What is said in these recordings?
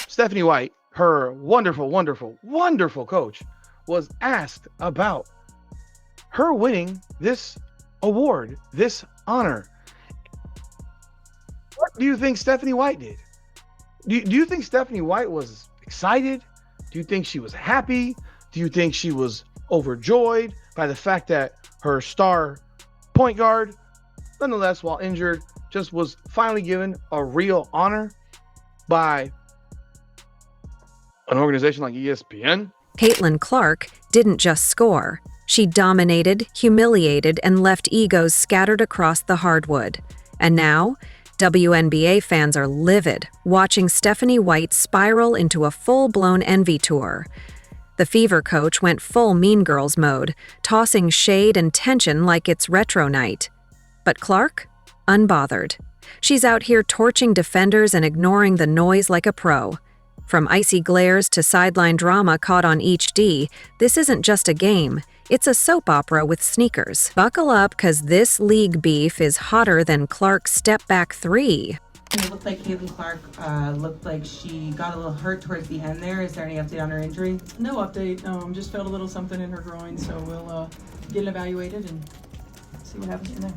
Stephanie White, her wonderful, wonderful, wonderful coach, was asked about her winning this award, this honor. What do you think Stephanie White did? Do you think Stephanie White was excited? Do you think she was happy? Do you think she was overjoyed by the fact that her star point guard, nonetheless, while injured, just was finally given a real honor by an organization like ESPN? Caitlin Clark didn't just score. She dominated, humiliated, and left egos scattered across the hardwood. And now, WNBA fans are livid, watching Stephanie White spiral into a full-blown envy tour. The Fever coach went full Mean Girls mode, tossing shade and tension like it's retro night. But Clark? Unbothered. She's out here torching defenders and ignoring the noise like a pro. From icy glares to sideline drama caught on each D, this isn't just a game. It's a soap opera with sneakers. Buckle up, cause this league beef is hotter than Clark's step-back three. It looked like Caitlin Clark looked like she got a little hurt towards the end there. Is there any update on her injury? No update. Just felt a little something in her groin, so we'll get it evaluated and see what happens from there.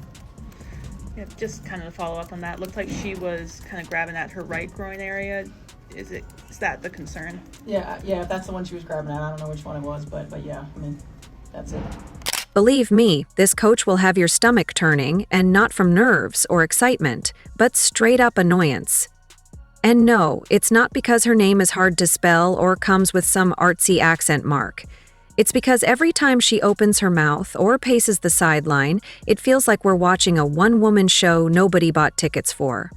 Yeah, just kind of to follow up on that, looked like she was kind of grabbing at her right groin area. Is that the concern? Yeah, if that's the one she was grabbing at. I don't know which one it was, but yeah, I mean, that's it. Believe me, this coach will have your stomach turning, and not from nerves or excitement, but straight-up annoyance. And no, it's not because her name is hard to spell or comes with some artsy accent mark. It's because every time she opens her mouth or paces the sideline, it feels like we're watching a one-woman show nobody bought tickets for.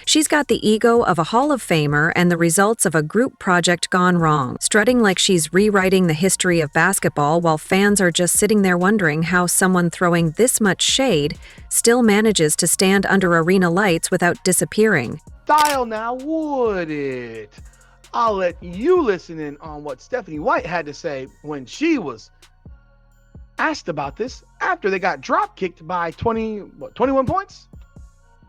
She's got the ego of a Hall of Famer and the results of a group project gone wrong, strutting like she's rewriting the history of basketball while fans are just sitting there wondering how someone throwing this much shade still manages to stand under arena lights without disappearing. Style now, would it? I'll let you listen in on what Stephanie White had to say when she was asked about this after they got drop kicked by 21 points?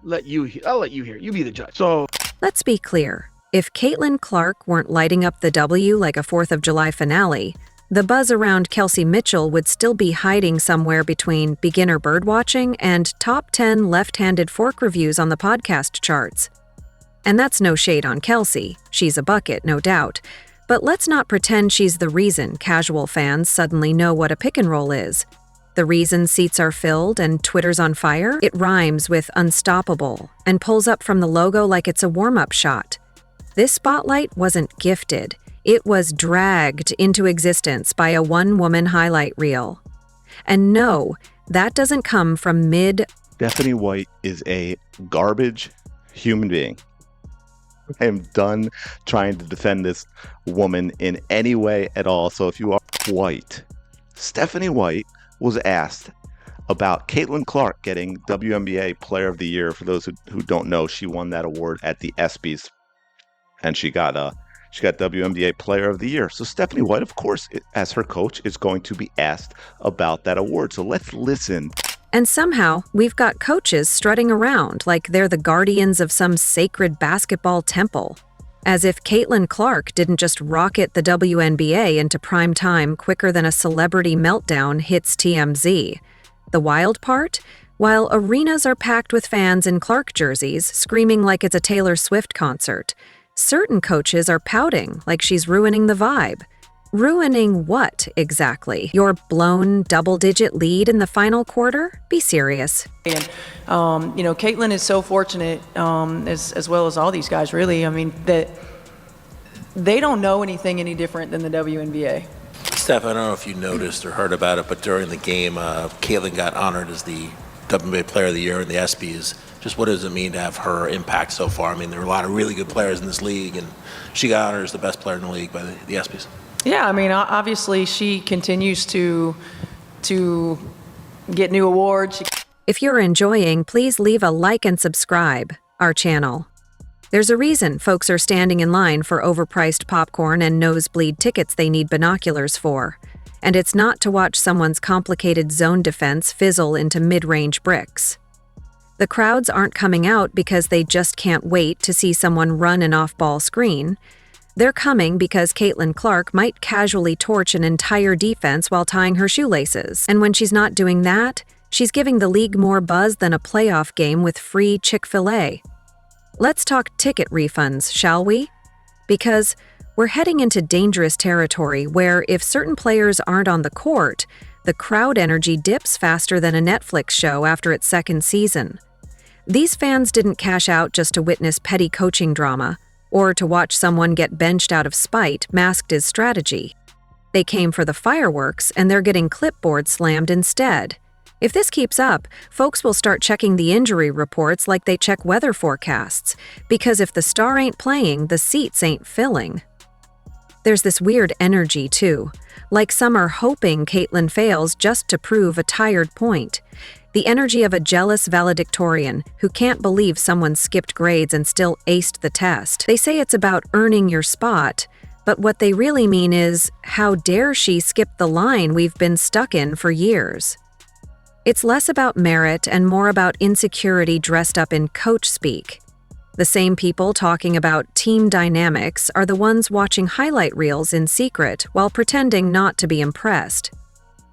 I'll let you hear. You be the judge. So let's be clear. If Caitlin Clark weren't lighting up the W like a 4th of July finale, the buzz around Kelsey Mitchell would still be hiding somewhere between beginner birdwatching and top 10 left-handed fork reviews on the podcast charts. And that's no shade on Kelsey. She's a bucket, no doubt. But let's not pretend she's the reason casual fans suddenly know what a pick and roll is. The reason seats are filled and Twitter's on fire? It rhymes with unstoppable and pulls up from the logo like it's a warm-up shot. This spotlight wasn't gifted. It was dragged into existence by a one-woman highlight reel. And no, that doesn't come from Stephanie White is a garbage human being. I am done trying to defend this woman in any way at all. So if you are white, Stephanie White was asked about Caitlin Clark getting WNBA Player of the Year. For those who don't know, she won that award at the ESPYs, and she got WNBA Player of the Year. So Stephanie White, of course, as her coach, is going to be asked about that award. So let's listen. And somehow, we've got coaches strutting around like they're the guardians of some sacred basketball temple. As if Caitlin Clark didn't just rocket the WNBA into prime time quicker than a celebrity meltdown hits TMZ. The wild part? While arenas are packed with fans in Clark jerseys, screaming like it's a Taylor Swift concert, certain coaches are pouting like she's ruining the vibe. Ruining what, exactly? Your blown double-digit lead in the final quarter? Be serious. And, Caitlin is so fortunate, as well as all these guys, really. I mean, that they don't know anything any different than the WNBA. Steph, I don't know if you noticed or heard about it, but during the game, Caitlin got honored as the WNBA Player of the Year in the ESPYs. Just what does it mean to have her impact so far? I mean, there are a lot of really good players in this league, and she got honored as the best player in the league by the ESPYs. Yeah, I mean, obviously she continues to get new awards. If you're enjoying, please leave a like and subscribe our channel. There's a reason folks are standing in line for overpriced popcorn and nosebleed tickets they need binoculars for. And it's not to watch someone's complicated zone defense fizzle into mid-range bricks. The crowds aren't coming out because they just can't wait to see someone run an off-ball screen. They're coming because Caitlin Clark might casually torch an entire defense while tying her shoelaces. And when she's not doing that, she's giving the league more buzz than a playoff game with free Chick-fil-A. Let's talk ticket refunds, shall we? Because we're heading into dangerous territory where if certain players aren't on the court, the crowd energy dips faster than a Netflix show after its second season. These fans didn't cash out just to witness petty coaching drama or to watch someone get benched out of spite masked as strategy. They came for the fireworks and they're getting clipboard slammed instead. If this keeps up, folks will start checking the injury reports like they check weather forecasts, because if the star ain't playing, the seats ain't filling. There's this weird energy, too, like some are hoping Caitlin fails just to prove a tired point. The energy of a jealous valedictorian who can't believe someone skipped grades and still aced the test. They say it's about earning your spot, but what they really mean is, how dare she skip the line we've been stuck in for years? It's less about merit and more about insecurity dressed up in coach speak. The same people talking about team dynamics are the ones watching highlight reels in secret while pretending not to be impressed.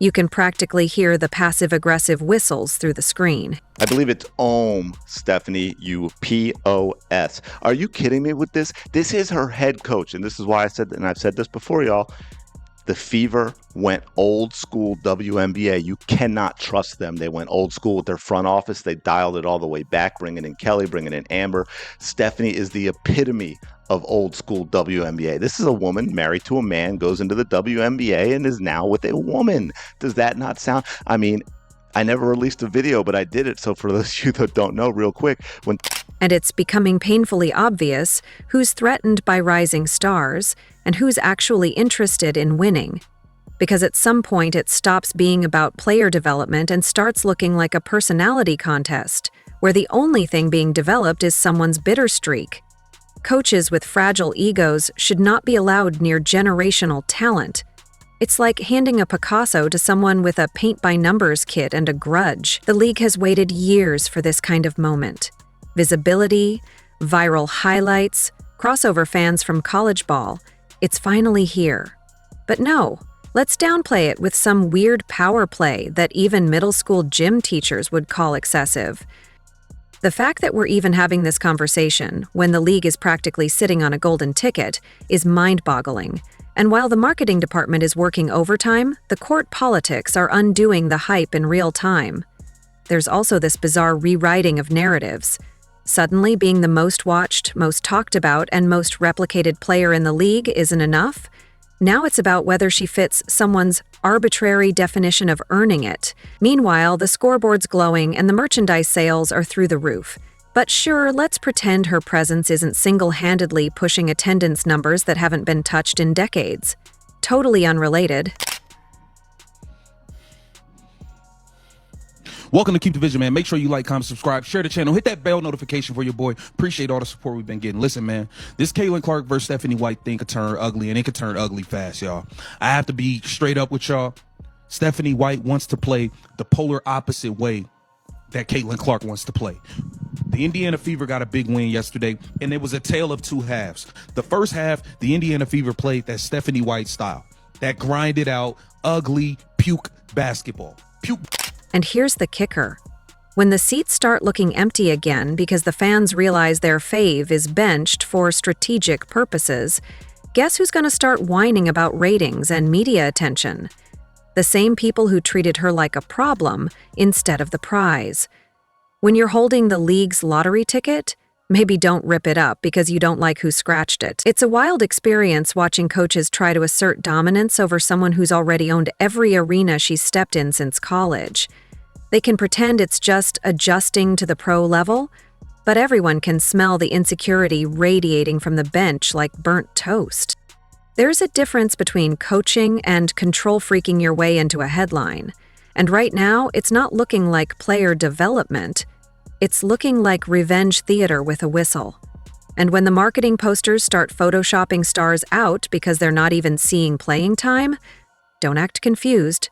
You can practically hear the passive-aggressive whistles through the screen. I believe it's Ohm, Stephanie, you P-O-S. Are you kidding me with this? This is her head coach, and this is why I said, and I've said this before, y'all, the Fever went old school WNBA. You cannot trust them. They went old school with their front office. They dialed it all the way back, bringing in Kelly, bringing in Amber. Stephanie is the epitome of old school WNBA. This is a woman married to a man, goes into the WNBA, and is now with a woman. Does that not sound? I mean, I never released a video, but I did it. So for those of you that don't know, real quick, And it's becoming painfully obvious who's threatened by rising stars and who's actually interested in winning. Because at some point it stops being about player development and starts looking like a personality contest, where the only thing being developed is someone's bitter streak. Coaches with fragile egos should not be allowed near generational talent. It's like handing a Picasso to someone with a paint-by-numbers kit and a grudge. The league has waited years for this kind of moment. Visibility, viral highlights, crossover fans from college ball. It's finally here. But no, let's downplay it with some weird power play that even middle school gym teachers would call excessive. The fact that we're even having this conversation when the league is practically sitting on a golden ticket is mind-boggling. And while the marketing department is working overtime, the court politics are undoing the hype in real time. There's also this bizarre rewriting of narratives. Suddenly, being the most watched, most talked about, and most replicated player in the league isn't enough. Now it's about whether she fits someone's arbitrary definition of earning it. Meanwhile, the scoreboard's glowing and the merchandise sales are through the roof. But sure, let's pretend her presence isn't single-handedly pushing attendance numbers that haven't been touched in decades. Totally unrelated. Welcome to Keep the Vision, man. Make sure you like, comment, subscribe, share the channel, hit that bell notification for your boy. Appreciate all the support we've been getting. Listen, man, this Caitlin Clark versus Stephanie White thing could turn ugly, and it could turn ugly fast, y'all. I have to be straight up with y'all. Stephanie White wants to play the polar opposite way that Caitlin Clark wants to play. The Indiana Fever got a big win yesterday, and it was a tale of two halves. The first half, the Indiana Fever played that Stephanie White style, that grinded out, ugly, puke basketball. Puke. And here's the kicker. When the seats start looking empty again because the fans realize their fave is benched for strategic purposes, guess who's going to start whining about ratings and media attention? The same people who treated her like a problem instead of the prize. When you're holding the league's lottery ticket, maybe don't rip it up because you don't like who scratched it. It's a wild experience watching coaches try to assert dominance over someone who's already owned every arena she's stepped in since college. They can pretend it's just adjusting to the pro level, but everyone can smell the insecurity radiating from the bench like burnt toast. There's a difference between coaching and control-freaking your way into a headline. And right now, it's not looking like player development. It's looking like revenge theater with a whistle. And when the marketing posters start photoshopping stars out because they're not even seeing playing time, don't act confused.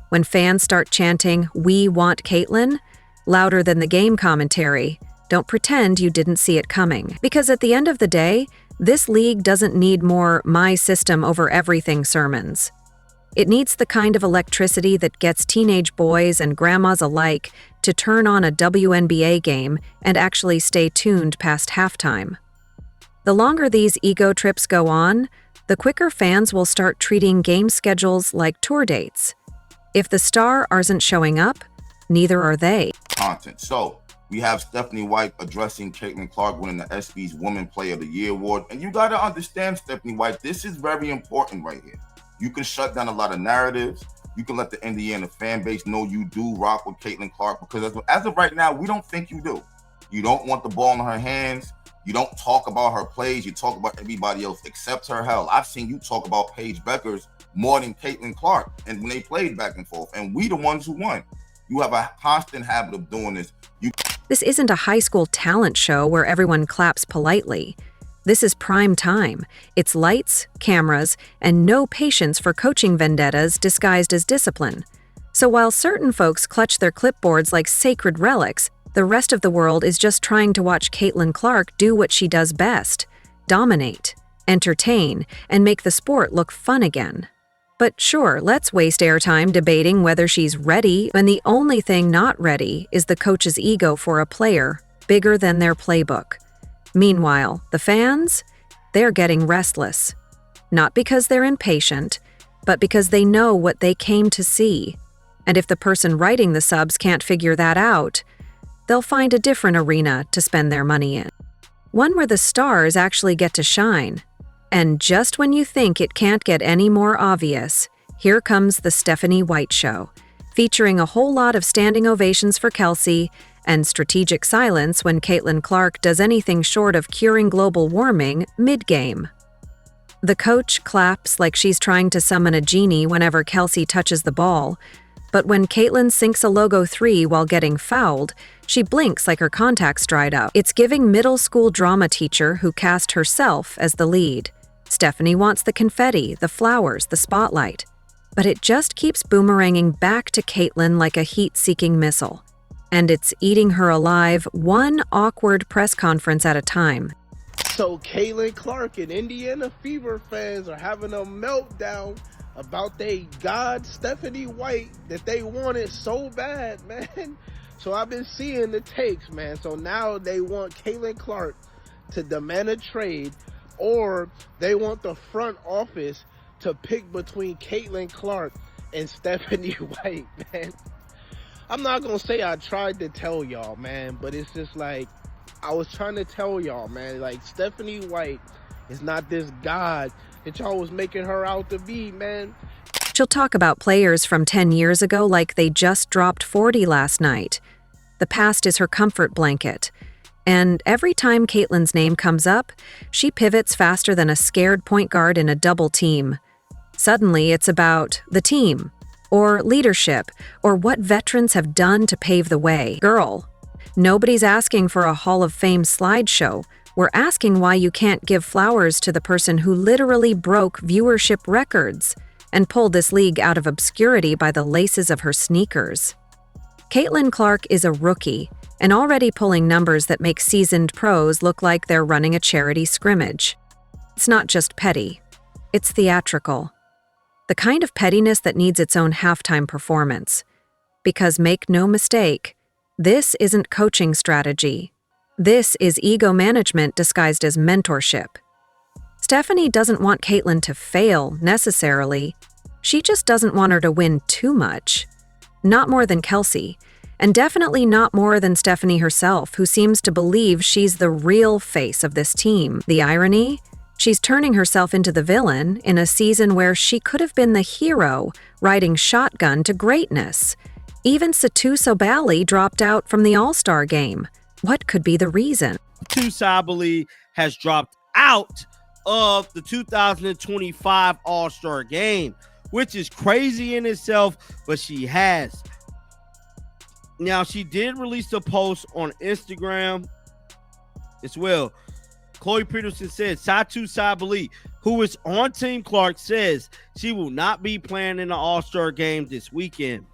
When fans start chanting, "We want Caitlin," louder than the game commentary. Don't pretend you didn't see it coming. Because at the end of the day, this league doesn't need more my system over everything sermons. It needs the kind of electricity that gets teenage boys and grandmas alike to turn on a WNBA game and actually stay tuned past halftime. The longer these ego trips go on, the quicker fans will start treating game schedules like tour dates. If the star isn't showing up, neither are they. Content. So we have Stephanie White addressing Caitlin Clark winning the ESPYs Women Player of the Year award. And you got to understand, Stephanie White, this is very important right here. You can shut down a lot of narratives. You can let the Indiana fan base know you do rock with Caitlin Clark, because as of right now, we don't think you do. You don't want the ball in her hands. You don't talk about her plays. You talk about everybody else except her. Hell, I've seen you talk about Paige Beckers more than Caitlin Clark, and when they played back and forth, and we the ones who won. You have a constant habit of doing this. This isn't a high school talent show where everyone claps politely. This is prime time. It's lights, cameras, and no patience for coaching vendettas disguised as discipline. So while certain folks clutch their clipboards like sacred relics, the rest of the world is just trying to watch Caitlin Clark do what she does best: dominate, entertain, and make the sport look fun again. But sure, let's waste airtime debating whether she's ready when the only thing not ready is the coach's ego for a player, bigger than their playbook. Meanwhile, the fans, they're getting restless. Not because they're impatient, but because they know what they came to see. And if the person writing the subs can't figure that out, they'll find a different arena to spend their money in. One where the stars actually get to shine. And just when you think it can't get any more obvious, here comes the Stephanie White Show, featuring a whole lot of standing ovations for Kelsey and strategic silence when Caitlin Clark does anything short of curing global warming mid-game. The coach claps like she's trying to summon a genie whenever Kelsey touches the ball, but when Caitlin sinks a logo 3 while getting fouled, she blinks like her contacts dried up. It's giving middle school drama teacher who cast herself as the lead. Stephanie wants the confetti, the flowers, the spotlight. But it just keeps boomeranging back to Caitlin like a heat-seeking missile. And it's eating her alive, one awkward press conference at a time. So Caitlin Clark and Indiana Fever fans are having a meltdown about they god Stephanie White that they wanted so bad, man. So I've been seeing the takes, man. So now they want Caitlin Clark to demand a trade, or they want the front office to pick between Caitlin Clark and Stephanie White, man. I'm not gonna say I tried to tell y'all, man, but it's just like, I was trying to tell y'all, man, like, Stephanie White is not this god that y'all was making her out to be, man. She'll talk about players from 10 years ago like they just dropped 40 last night. The past is her comfort blanket. And every time Caitlin's name comes up, she pivots faster than a scared point guard in a double team. Suddenly, it's about the team, or leadership, or what veterans have done to pave the way. Girl, nobody's asking for a Hall of Fame slideshow. We're asking why you can't give flowers to the person who literally broke viewership records and pulled this league out of obscurity by the laces of her sneakers. Caitlin Clark is a rookie, and already pulling numbers that make seasoned pros look like they're running a charity scrimmage. It's not just petty, it's theatrical. The kind of pettiness that needs its own halftime performance. Because make no mistake, this isn't coaching strategy. This is ego management disguised as mentorship. Stephanie doesn't want Caitlin to fail, necessarily. She just doesn't want her to win too much. Not more than Kelsey. And definitely not more than Stephanie herself, who seems to believe she's the real face of this team. The irony? She's turning herself into the villain in a season where she could have been the hero, riding shotgun to greatness. Even Satu Sobali dropped out from the All-Star game. What could be the reason? Satu Sobali has dropped out of the 2025 All-Star game, which is crazy in itself, but she has. Now, she did release a post on Instagram as well. Chloe Peterson said Satu Sabali, who is on Team Clark, says she will not be playing in the All-Star game this weekend.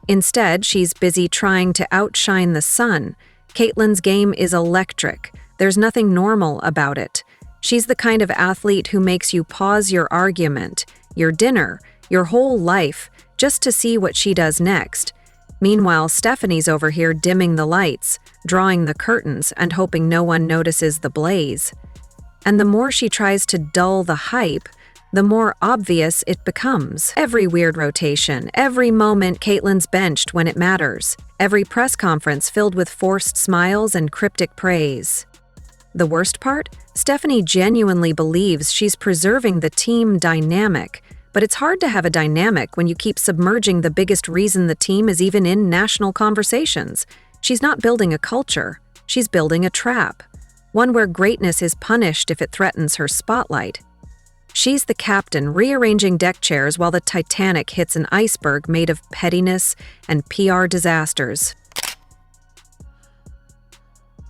Instead, she's busy trying to outshine the sun. Caitlyn's game is electric. There's nothing normal about it. She's the kind of athlete who makes you pause your argument, your dinner, your whole life, just to see what she does next. Meanwhile, Stephanie's over here dimming the lights, drawing the curtains, and hoping no one notices the blaze. And the more she tries to dull the hype, the more obvious it becomes. Every weird rotation, every moment Caitlyn's benched when it matters, every press conference filled with forced smiles and cryptic praise. The worst part? Stephanie genuinely believes she's preserving the team dynamic, but it's hard to have a dynamic when you keep submerging the biggest reason the team is even in national conversations. She's not building a culture, she's building a trap, one where greatness is punished if it threatens her spotlight. She's the captain rearranging deck chairs while the Titanic hits an iceberg made of pettiness and PR disasters.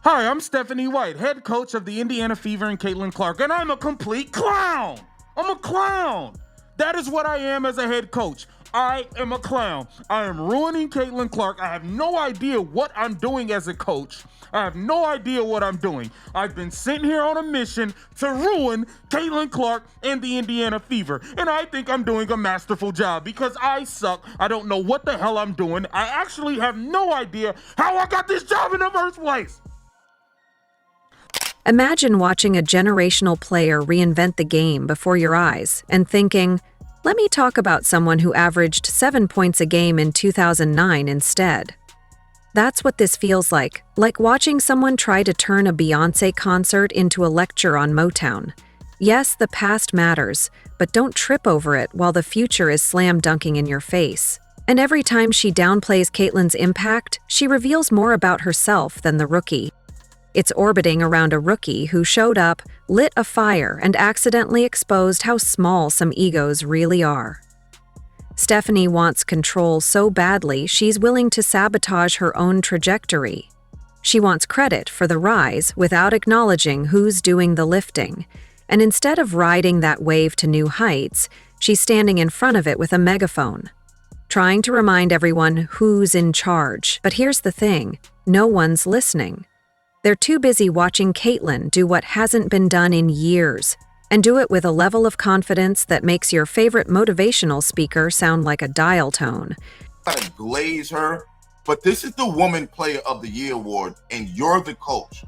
Hi, I'm Stephanie White, head coach of the Indiana Fever and Caitlin Clark, and I'm a complete clown! I'm a clown! That is what I am as a head coach. I am a clown. I am ruining Caitlin Clark. I have no idea what I'm doing as a coach. I have no idea what I'm doing. I've been sent here on a mission to ruin Caitlin Clark and the Indiana Fever. And I think I'm doing a masterful job because I suck. I don't know what the hell I'm doing. I actually have no idea how I got this job in the first place. Imagine watching a generational player reinvent the game before your eyes and thinking, let me talk about someone who averaged 7 points a game in 2009 instead. That's what this feels like watching someone try to turn a Beyoncé concert into a lecture on Motown. Yes, the past matters, but don't trip over it while the future is slam dunking in your face. And every time she downplays Caitlyn's impact, she reveals more about herself than the rookie. It's orbiting around a rookie who showed up, lit a fire, and accidentally exposed how small some egos really are. Stephanie wants control so badly she's willing to sabotage her own trajectory. She wants credit for the rise without acknowledging who's doing the lifting. And instead of riding that wave to new heights, she's standing in front of it with a megaphone, trying to remind everyone who's in charge. But here's the thing, no one's listening. They're too busy watching Caitlyn do what hasn't been done in years, and do it with a level of confidence that makes your favorite motivational speaker sound like a dial tone. Gotta glaze her, but this is the Woman Player of the Year award, and you're the coach.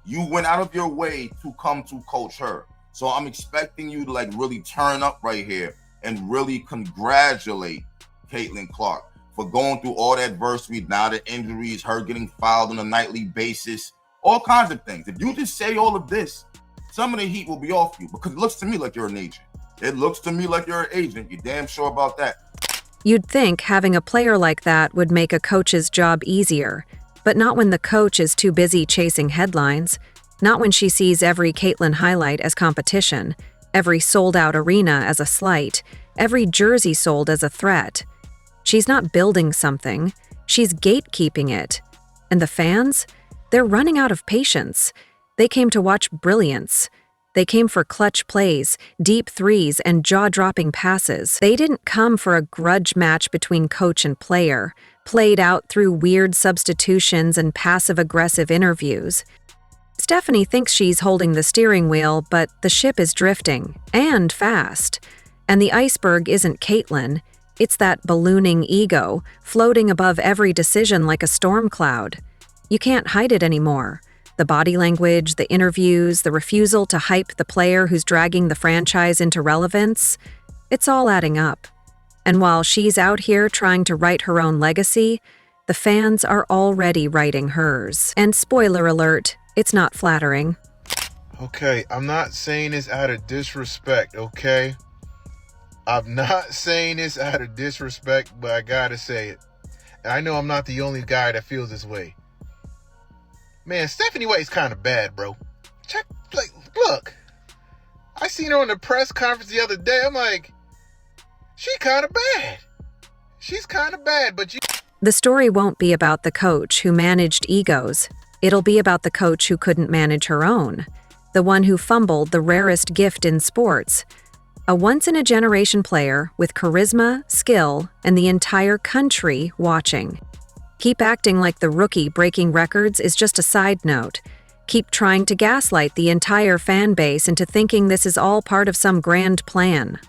You went out of your way to come to coach her. So I'm expecting you to really turn up right here and really congratulate Caitlin Clark for going through all that adversity, now the injuries, her getting fouled on a nightly basis, all kinds of things. If you just say all of this, some of the heat will be off you because it looks to me like you're an agent. It looks to me like you're an agent. You're damn sure about that. You'd think having a player like that would make a coach's job easier, but not when the coach is too busy chasing headlines, not when she sees every Caitlyn highlight as competition, every sold-out arena as a slight, every jersey sold as a threat. She's not building something, she's gatekeeping it. And the fans? They're running out of patience. They came to watch brilliance. They came for clutch plays, deep threes, and jaw-dropping passes. They didn't come for a grudge match between coach and player, played out through weird substitutions and passive-aggressive interviews. Stephanie thinks she's holding the steering wheel, but the ship is drifting, and fast. And the iceberg isn't Caitlyn. It's that ballooning ego, floating above every decision like a storm cloud. You can't hide it anymore. The body language, the interviews, the refusal to hype the player who's dragging the franchise into relevance, it's all adding up. And while she's out here trying to write her own legacy, the fans are already writing hers. And spoiler alert, it's not flattering. Okay, I'm not saying this out of disrespect, okay? I'm not saying this out of disrespect, but I gotta say it. And I know I'm not the only guy that feels this way. Man, Stephanie White's kind of bad, bro. Look. I seen her on the press conference the other day. I'm like, she kind of bad. She's kind of bad, but The story won't be about the coach who managed egos. It'll be about the coach who couldn't manage her own. The one who fumbled the rarest gift in sports. A once-in-a-generation player with charisma, skill, and the entire country watching. Keep acting like the rookie breaking records is just a side note. Keep trying to gaslight the entire fan base into thinking this is all part of some grand plan.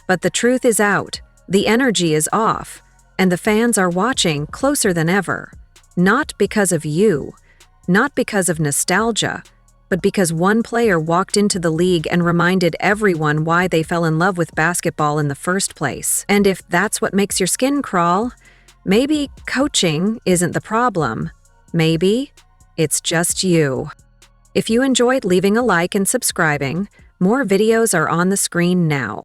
But the truth is out, the energy is off, and the fans are watching closer than ever. Not because of you, not because of nostalgia, but because one player walked into the league and reminded everyone why they fell in love with basketball in the first place. And if that's what makes your skin crawl, maybe coaching isn't the problem. Maybe it's just you. If you enjoyed leaving a like and subscribing, more videos are on the screen now.